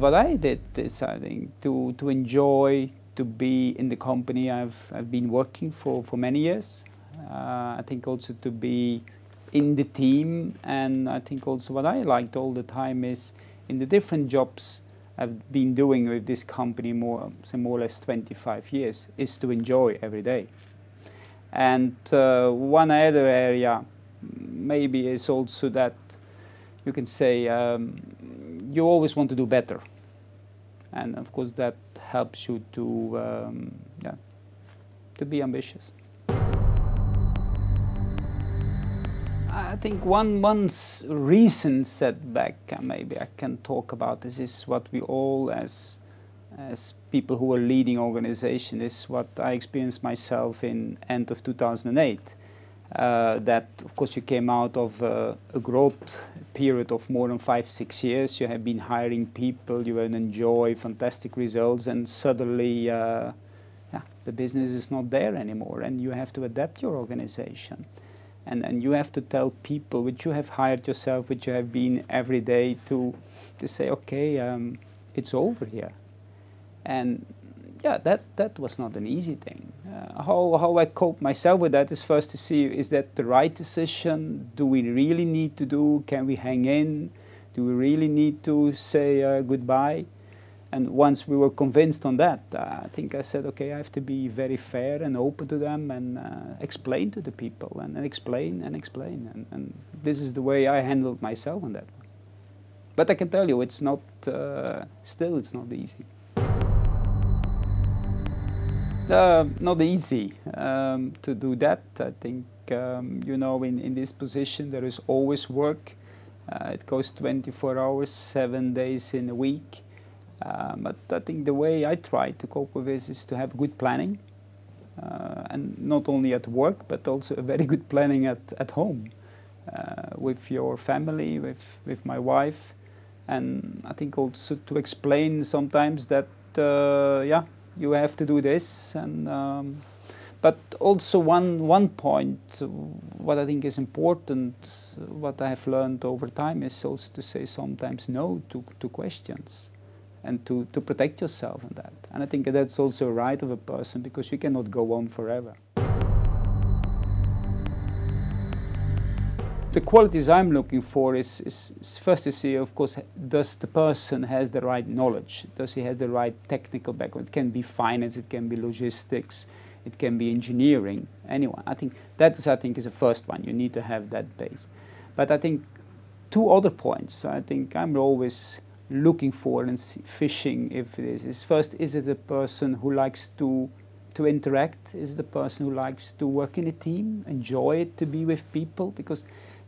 What I did is, I think, to enjoy to be in the company I've been working for many years. I think also to be in the team, and I think also what I liked all the time is in the different jobs I've been doing with this company more or less 25 years is to enjoy every day. And one other area maybe is also that you can say you always want to do better, and of course that helps you to be ambitious. I think one recent setback maybe I can talk about is what we all as people who are leading organizations, is what I experienced myself in end of 2008. That of course you came out of a growth period of more than 5-6 years. You have been hiring people, you enjoy fantastic results, and suddenly the business is not there anymore, and you have to adapt your organization. And you have to tell people which you have hired yourself, which you have been every day, to say, okay, it's over here. And yeah, that was not an easy thing. How I cope myself with that is first to see, is that the right decision? Do we really need to do? Can we hang in? Do we really need to say goodbye? And once we were convinced on that, I think I said, okay, I have to be very fair and open to them, and explain to the people, and explain and explain. And this is the way I handled myself on that one. But I can tell you, it's not, still it's not easy. Not easy to do that. I think, you know, in this position there is always work. It goes 24 hours, 7 days in a week. But I think the way I try to cope with this is to have good planning, and not only at work, but also a very good planning at home, with your family, with my wife. And I think also to explain sometimes that, yeah, you have to do this. And but also one point, what I think is important, what I have learned over time, is also to say sometimes no to questions, and to protect yourself in that. And I think that's also a right of a person, because you cannot go on forever. The qualities I'm looking for is first to see, of course, does the person has the right knowledge? Does he have the right technical background? It can be finance, it can be logistics, it can be engineering, anyone. I think that is, is the first one. You need to have that base. But I think two other points, I think I'm always looking for and fishing if it is first, is it a person who likes to interact? Is it a person who likes to work in a team, enjoy it, to be with people? Because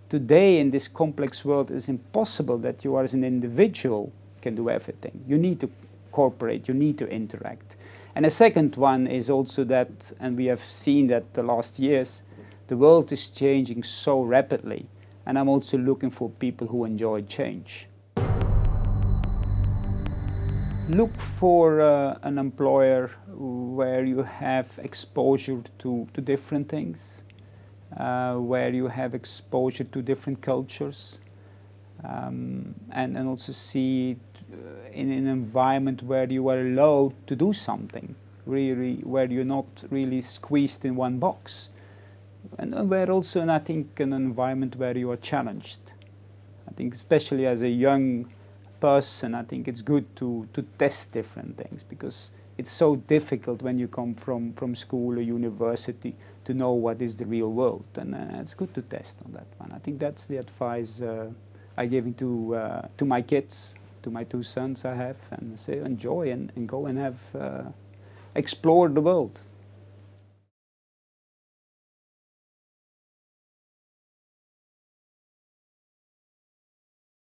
today in this complex world it's impossible that you as an individual can do everything. You need to cooperate, you need to interact. And a second one is also that, and we have seen that the last years, the world is changing so rapidly, and I'm also looking for people who enjoy change. Look for an employer where you have exposure to different things, where you have exposure to different cultures, and also see in an environment where you are allowed to do something, really, where you're not really squeezed in one box, and where also, and I think, an environment where you are challenged. I think especially as a young person, I think it's good to test different things, because it's so difficult when you come from school or university to know what is the real world, and it's good to test on that one. I think that's the advice I give to my kids, to my 2 sons I have, and say enjoy and go and have explore the world.